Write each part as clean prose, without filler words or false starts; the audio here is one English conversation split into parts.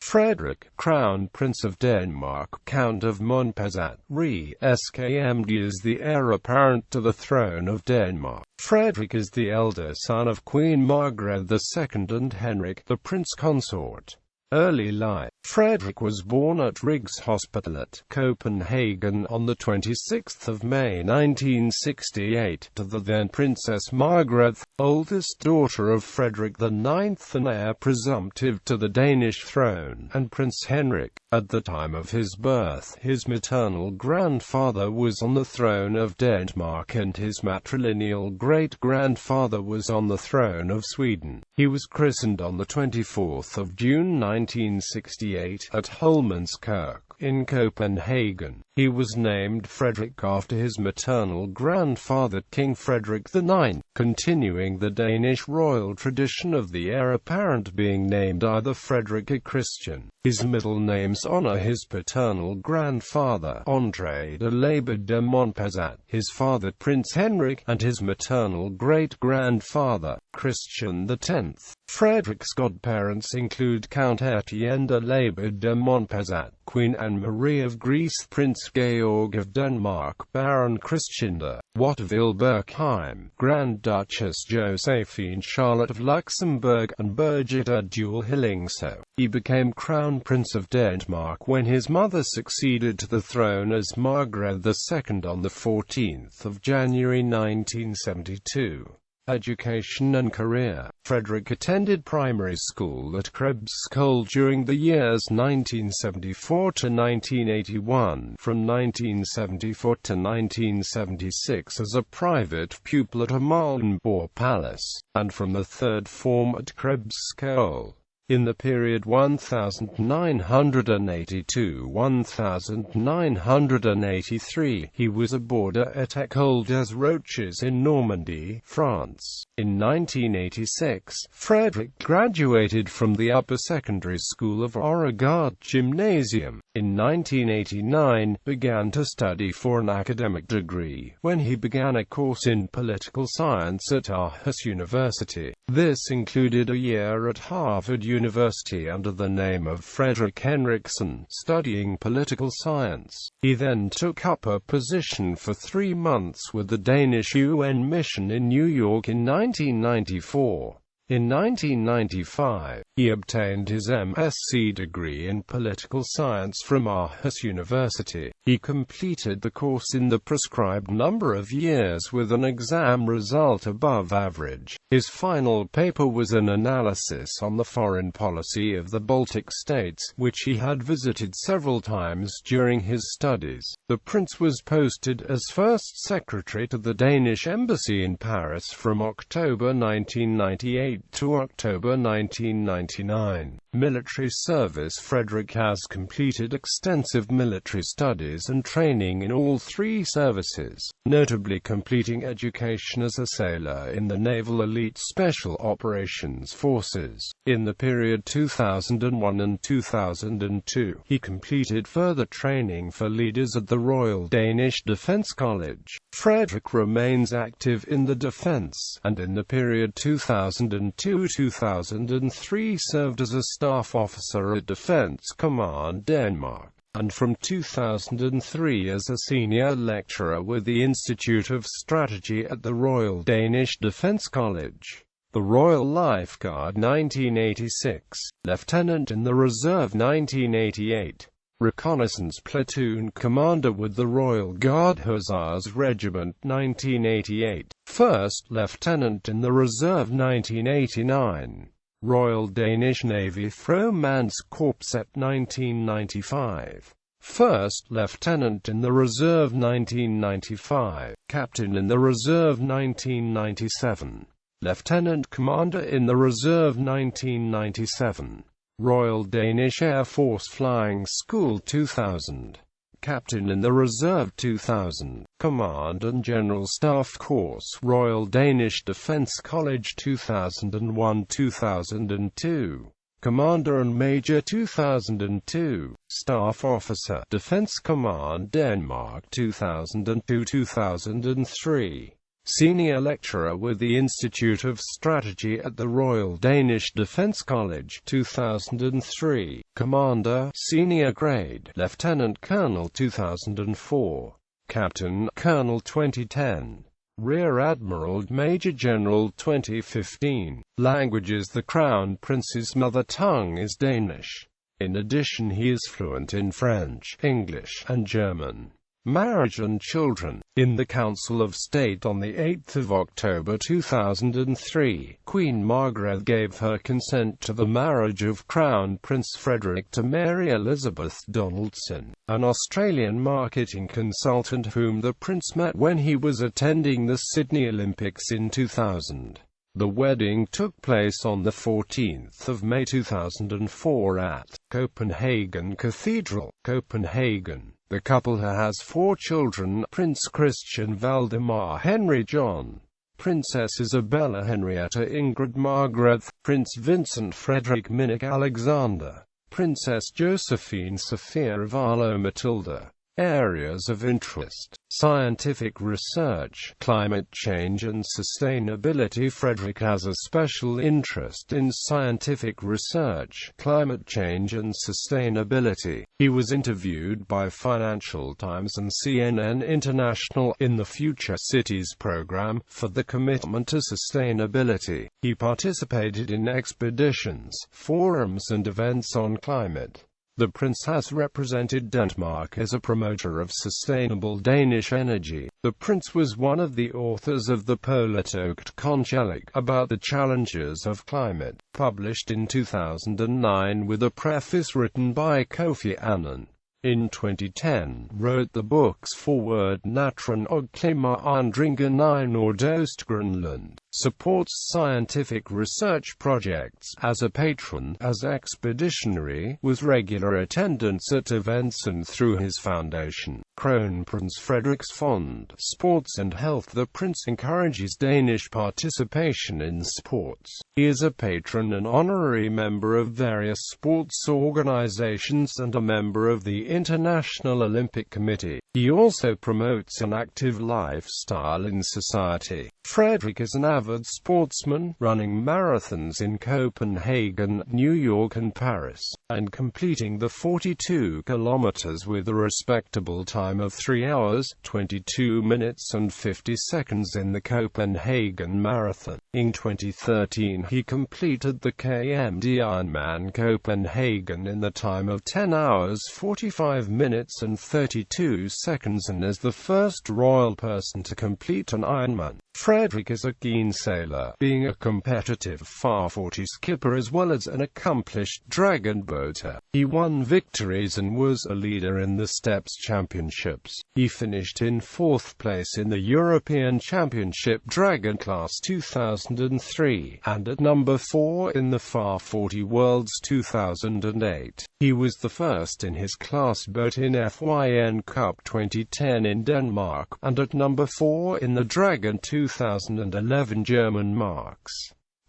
Frederick, Crown Prince of Denmark, Count of Monpezat, re SKmd, is the heir apparent to the throne of Denmark. Frederick is the elder son of Queen Margrethe II and Henrik, the Prince Consort. Early life. Frederick was born at Rigshospitalet, Copenhagen, on 26 May 1968, to the then Princess Margrethe, oldest daughter of Frederick IX and heir presumptive to the Danish throne, and Prince Henrik. At the time of his birth, his maternal grandfather was on the throne of Denmark and his matrilineal great-grandfather was on the throne of Sweden. He was christened on 24 June 1968 at Holmenskirk in Copenhagen. He was named Frederick after his maternal grandfather King Frederick IX, continuing the Danish royal tradition of the heir apparent being named either Frederick or Christian. His middle names honor his paternal grandfather, Andre de Labre de Monpezat, his father Prince Henrik, and his maternal great-grandfather, Christian X. Frederick's godparents include Count Etienne de Labre de Monpezat, Queen Anne-Marie of Greece, Prince Georg of Denmark, Baron Christian de Watteville-Berkheim, Grand Duchess Josephine Charlotte of Luxembourg, and Birgitta Duel Hillingso. He became Crown Prince of Denmark when his mother succeeded to the throne as Margrethe II on 14 January 1972. Education and career. Frederick attended primary school at Krebsskole during the years 1974 to 1981, from 1974 to 1976 as a private pupil at Amalienborg Palace, and from the third form at Krebsskole. In the period 1982–1983, he was a boarder at École des Roches in Normandy, France. In 1986, Frederick graduated from the upper secondary school of Oregaard Gymnasium. In 1989, began to study for an academic degree, when he began a course in political science at Aarhus University. This included a year at Harvard University under the name of Frederick Henriksen, studying political science. He then took up a position for 3 months with the Danish UN mission in New York in 1994. In 1995, he obtained his MSc degree in political science from Aarhus University. He completed the course in the prescribed number of years with an exam result above average. His final paper was an analysis on the foreign policy of the Baltic states, which he had visited several times during his studies. The prince was posted as first secretary to the Danish embassy in Paris from October 1998 to October 1999. Military service. Frederick has completed extensive military studies and training in all 3 services, notably completing education as a sailor in the Naval Elite Special Operations Forces. In the period 2001 and 2002, he completed further training for leaders at the Royal Danish Defence College. Frederick remains active in the defence, and in the period 2002–2003 served as a staff officer at Defence Command Denmark, and from 2003 as a senior lecturer with the Institute of Strategy at the Royal Danish Defence College. The Royal Life Guard 1986, Lieutenant in the Reserve 1988. Reconnaissance Platoon Commander with the Royal Guard Hussars Regiment 1988. First Lieutenant in the Reserve 1989. Royal Danish Navy Frømandskorpset 1995. First Lieutenant in the Reserve 1995. Captain in the Reserve 1997. Lieutenant Commander in the Reserve 1997. Royal Danish Air Force Flying School 2000. Captain in the Reserve 2000. Command and General Staff Course Royal Danish Defence College 2001–2002. Commander and Major 2002. Staff Officer Defence Command Denmark 2002–2003. Senior Lecturer with the Institute of Strategy at the Royal Danish Defence College, 2003. Commander, Senior Grade, Lieutenant Colonel 2004. Captain, Colonel 2010. Rear Admiral, Major General 2015. Languages: the Crown Prince's mother tongue is Danish. In addition, he is fluent in French, English, and German. Marriage and children. In the Council of State on 8 October 2003, Queen Margrethe gave her consent to the marriage of Crown Prince Frederick to Mary Elizabeth Donaldson, an Australian marketing consultant whom the prince met when he was attending the Sydney Olympics in 2000. The wedding took place on 14 May 2004 at Copenhagen Cathedral, Copenhagen. The couple has 4 children: Prince Christian Valdemar Henry John, Princess Isabella Henrietta Ingrid Margrethe, Prince Vincent Frederick Minnick Alexander, Princess Josephine Sophia Valo Matilda. Areas of interest: scientific research, climate change and sustainability. Frederick has a special interest in scientific research, climate change and sustainability. He was interviewed by Financial Times and CNN International in the Future Cities program for the commitment to sustainability. He participated in expeditions, forums and events on climate. The prince has represented Denmark as a promoter of sustainable Danish energy. The prince was one of the authors of the Politogt Kongelik about the challenges of climate, published in 2009 with a preface written by Kofi Annan. In 2010, wrote the books Forward Natron og Klimaændringen i Nordøstgrønland, supports scientific research projects, as a patron, as expeditionary, with regular attendance at events and through his foundation, Kronprins Frederick's Fond, Sports and Health. The prince encourages Danish participation in sports. He is a patron and honorary member of various sports organizations and a member of the International Olympic Committee. He also promotes an active lifestyle in society. Frederick is an avid sportsman, running marathons in Copenhagen, New York and Paris, and completing the 42 kilometers with a respectable time of 3 hours, 22 minutes and 50 seconds in the Copenhagen Marathon. In 2013 he completed the SKmd Ironman Copenhagen in the time of 10 hours, 45 minutes and 32 seconds and is the first royal person to complete an Ironman. Frederick is a keen sailor, being a competitive far-40 skipper as well as an accomplished dragon boater. He won victories and was a leader in the Steps Championships. He finished in 4th place in the European Championship Dragon Class 2003, and at number 4 in the Far-40 Worlds 2008. He was the first in his class boat in FYN Cup 2010 in Denmark, and at number 4 in the Dragon 2011 German Marks.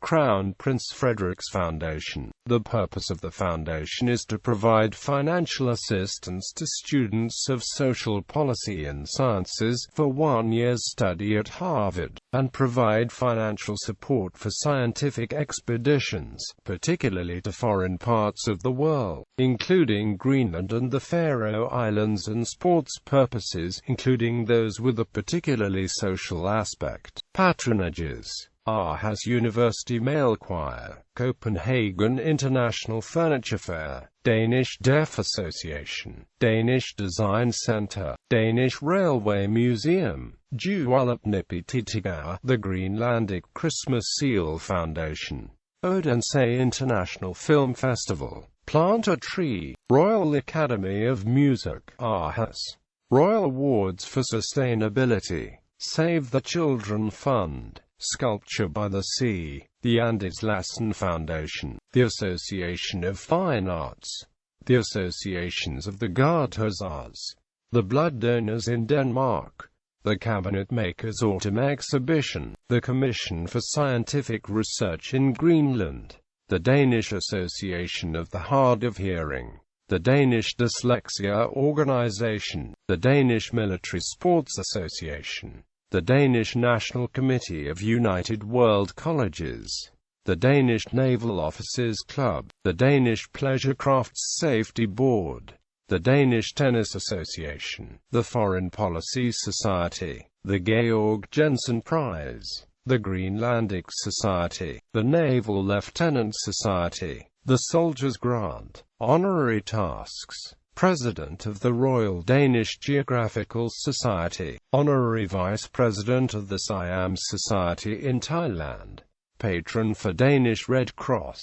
Crown Prince Frederick's Foundation. The purpose of the foundation is to provide financial assistance to students of social policy and sciences for 1 year's study at Harvard, and provide financial support for scientific expeditions, particularly to foreign parts of the world, including Greenland and the Faroe Islands, and sports purposes, including those with a particularly social aspect. Patronages: Aarhus University Male Choir, Copenhagen International Furniture Fair, Danish Deaf Association, Danish Design Center, Danish Railway Museum, Jualapnipitigawa, the Greenlandic Christmas Seal Foundation, Odense International Film Festival, Plant a Tree, Royal Academy of Music, Aarhus, Royal Awards for Sustainability, Save the Children Fund, Sculpture by the Sea, the Anders Lassen Foundation, the Association of Fine Arts, the Associations of the Guard Hussars, the Blood Donors in Denmark, the Cabinet Makers Autumn Exhibition, the Commission for Scientific Research in Greenland, the Danish Association of the Hard of Hearing, the Danish Dyslexia Organization, the Danish Military Sports Association, the Danish National Committee of United World Colleges, the Danish Naval Officers Club, the Danish Pleasure Crafts Safety Board, the Danish Tennis Association, the Foreign Policy Society, the Georg Jensen Prize, the Greenlandic Society, the Naval Lieutenant Society, the Soldiers' Grant, Honorary Tasks, President of the Royal Danish Geographical Society, Honorary Vice President of the Siam Society in Thailand, Patron for Danish Red Cross,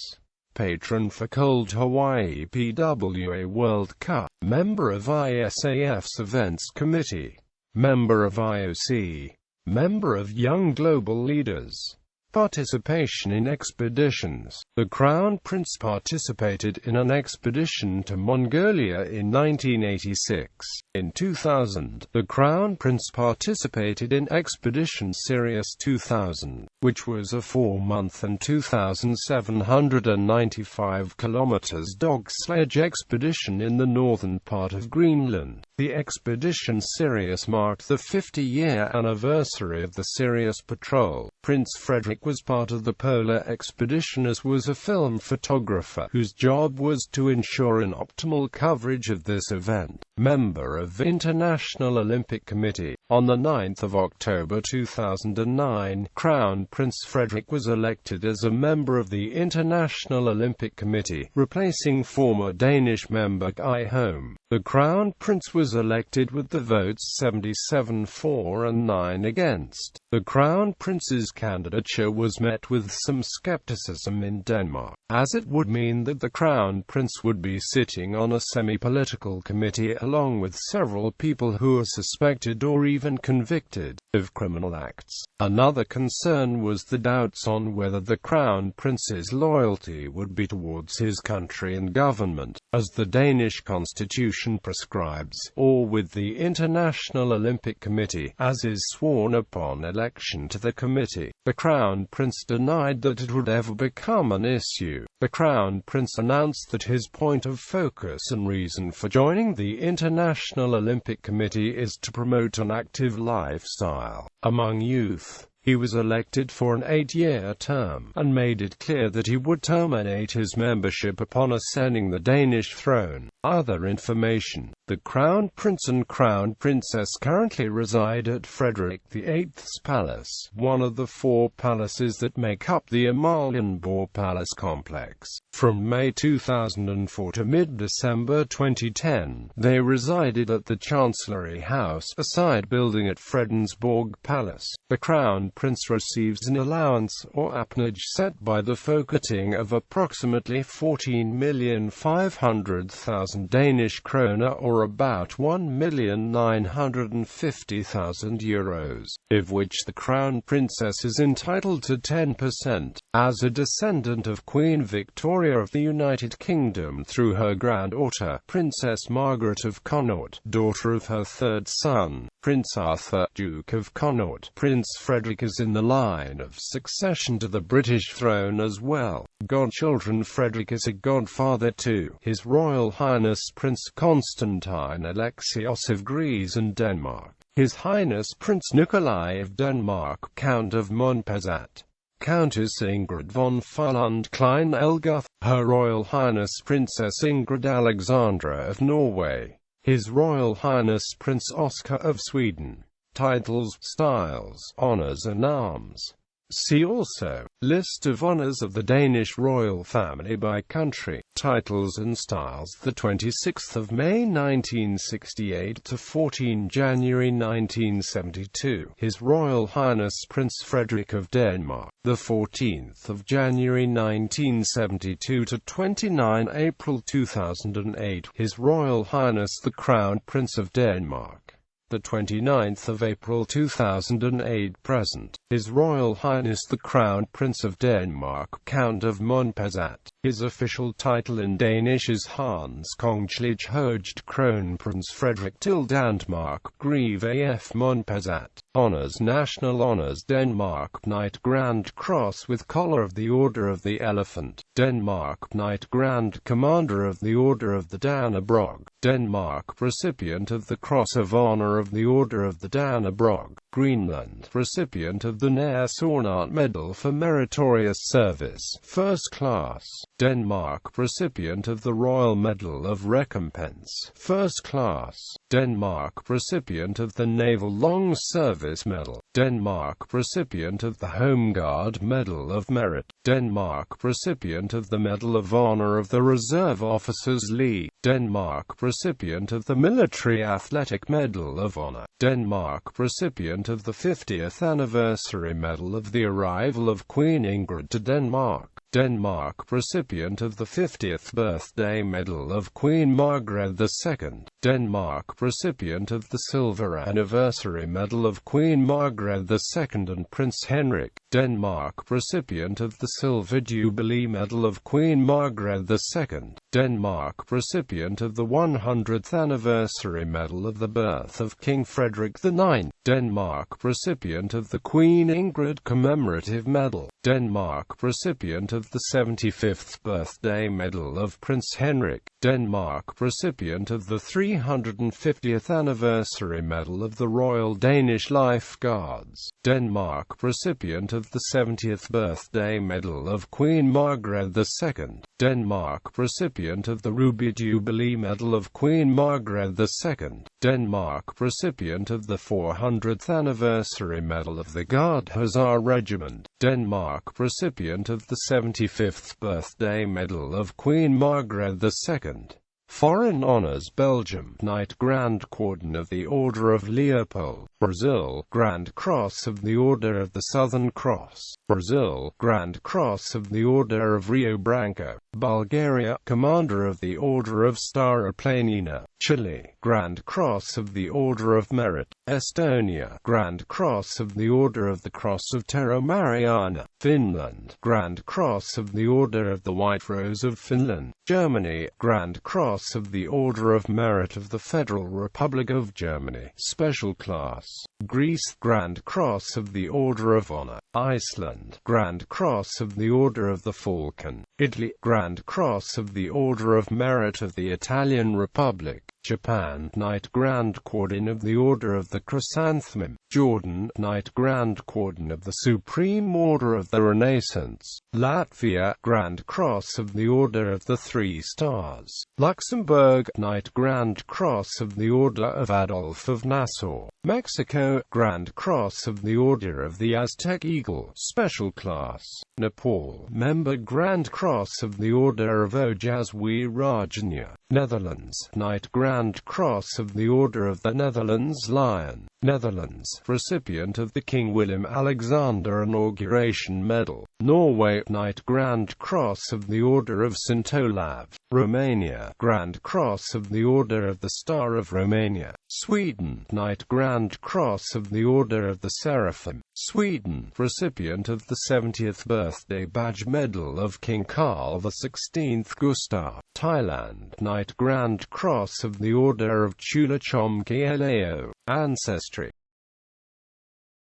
Patron for Cold Hawaii PWA World Cup, Member of ISAF's Events Committee, Member of IOC, Member of Young Global Leaders. Participation in expeditions. The Crown Prince participated in an expedition to Mongolia in 1986. In 2000, the Crown Prince participated in Expedition Sirius 2000, which was a 4-month and 2,795 kilometers dog sledge expedition in the northern part of Greenland. The Expedition Sirius marked the 50-year anniversary of the Sirius Patrol. Prince Frederick was part of the polar expedition, as was a film photographer, whose job was to ensure an optimal coverage of this event. Member of the International Olympic Committee. On 9 October 2009, Crown Prince Frederick was elected as a member of the International Olympic Committee, replacing former Danish member Guy Holm. The Crown Prince was elected with the votes 77 for and 9 against. The Crown Prince's candidature was met with some skepticism in Denmark, as it would mean that the Crown Prince would be sitting on a semi-political committee along with several people who are suspected or even convicted of criminal acts. Another concern was the doubts on whether the Crown Prince's loyalty would be towards his country and government, as the Danish constitution prescribes, or with the International Olympic Committee, as is sworn upon election to the committee. The Crown Prince denied that it would ever become an issue. The Crown Prince announced that his point of focus and reason for joining the International Olympic Committee is to promote an active lifestyle among youth. He was elected for an 8-year term, and made it clear that he would terminate his membership upon ascending the Danish throne. Other information. The Crown Prince and Crown Princess currently reside at Frederick VIII's Palace, one of the 4 palaces that make up the Amalienborg Palace complex. From May 2004 to mid-December 2010, they resided at the Chancellery House, a side building at Fredensborg Palace. The Crown Prince receives an allowance or appanage set by the Folketing of approximately 14,500,000 Danish kroner, or about €1,950,000, of which the Crown Princess is entitled to 10%. As a descendant of Queen Victoria of the United Kingdom through her granddaughter, Princess Margrethe of Consort, daughter of her 3rd son, Prince Arthur, Duke of Consort, Prince Frederick is in the line of succession to the British throne as well. Godchildren. Frederick is a godfather to His Royal Highness Prince Constantine Alexios of Greece and Denmark, His Highness Prince Nikolai of Denmark, Count of Monpezat, Countess Ingrid von Fylund Klein Elguth, Her Royal Highness Princess Ingrid Alexandra of Norway, His Royal Highness Prince Oscar of Sweden. Titles, styles, honors and arms. See also, List of honors of the Danish royal family by country. Titles and styles. The 26th of May 1968 to 14 January 1972. His Royal Highness Prince Frederick of Denmark. The 14th of January 1972 to 29 April 2008. His Royal Highness the Crown Prince of Denmark. The 29th of April 2008 present. His Royal Highness the Crown Prince of Denmark, Count of Monpezat. His official title in Danish is Hans Kongelig Højt Kronprins Frederik til Danmark Greve af Monpezat. Honors. National honors. Denmark Knight Grand Cross with Collar of the Order of the Elephant. Denmark Knight Grand Commander of the Order of the Dannebrog. Denmark Recipient of the Cross of Honor Honor of the Order of the Dannebrog, Greenland, recipient of the Nationalt Medal for Meritorious Service, First Class, Denmark, recipient of the Royal Medal of Recompense, First Class, Denmark, recipient of the Naval Long Service Medal, Denmark, recipient of the Home Guard Medal of Merit, Denmark, recipient of the Medal of Honor of the Reserve Officers League, Denmark, recipient of the Military Athletic Medal of Honor, Denmark, recipient of the 50th Anniversary Medal of the Arrival of Queen Ingrid to Denmark, Denmark, recipient of the 50th Birthday Medal of Queen Margrethe II, Denmark, recipient of the Silver Anniversary Medal of Queen Margrethe II and Prince Henrik, Denmark, recipient of the Silver Jubilee Medal of Queen Margrethe II, Denmark, recipient of the 100th Anniversary Medal of the Birth of King Frederick IX, Denmark, recipient of the Queen Ingrid Commemorative Medal, Denmark, recipient of the 75th Birthday Medal of Prince Henrik, Denmark, recipient of the 350th Anniversary Medal of the Royal Danish Life Guards, Denmark, recipient of the 70th Birthday Medal of Queen Margrethe II, Denmark, recipient of the Ruby Jubilee Medal of Queen Margrethe II, Denmark, recipient of the 400th Anniversary Medal of the Guard Hussar Regiment, Denmark, recipient of the 75th Birthday Medal of Queen Margrethe II. Foreign Honours: Belgium, Knight Grand Cordon of the Order of Leopold, Brazil, Grand Cross of the Order of the Southern Cross, Brazil, Grand Cross of the Order of Rio Branco, Bulgaria, Commander of the Order of Stara Planina, Chile, Grand Cross of the Order of Merit, Estonia, Grand Cross of the Order of the Cross of Terra Mariana, Finland, Grand Cross of the Order of the White Rose of Finland, Germany, Grand Cross of the Order of Merit of the Federal Republic of Germany, Special Class, Greece, Grand Cross of the Order of Honor, Iceland, Grand Cross of the Order of the Falcon, Italy, Grand Cross of the Order of Merit of the Italian Republic, Japan, Knight Grand Cordon of the Order of the Chrysanthemum, Jordan, Knight Grand Cordon of the Supreme Order of the Renaissance, Latvia, Grand Cross of the Order of the Three Stars, Luxembourg, Knight Grand Cross of the Order of Adolf of Nassau, Mexico, Grand Cross of the Order of the Aztec Eagle, Special Class, Nepal, Member Grand Cross of the Order of Ojazwi Rajanya, Netherlands, Knight Grand Cross of the Order of the Netherlands Lion, Netherlands, recipient of the King Willem Alexander Inauguration Medal, Norway, Knight Grand Cross of the Order of St. Olav, Romania, Grand Cross of the Order of the Star of Romania, Sweden, Knight Grand Cross of the Order of the Seraphim, Sweden, recipient of the 70th Birthday Badge Medal of King Carl XVI Gustaf, Thailand, Knight Grand Cross of the Order of Chula Chomki Eleo, Ancestry,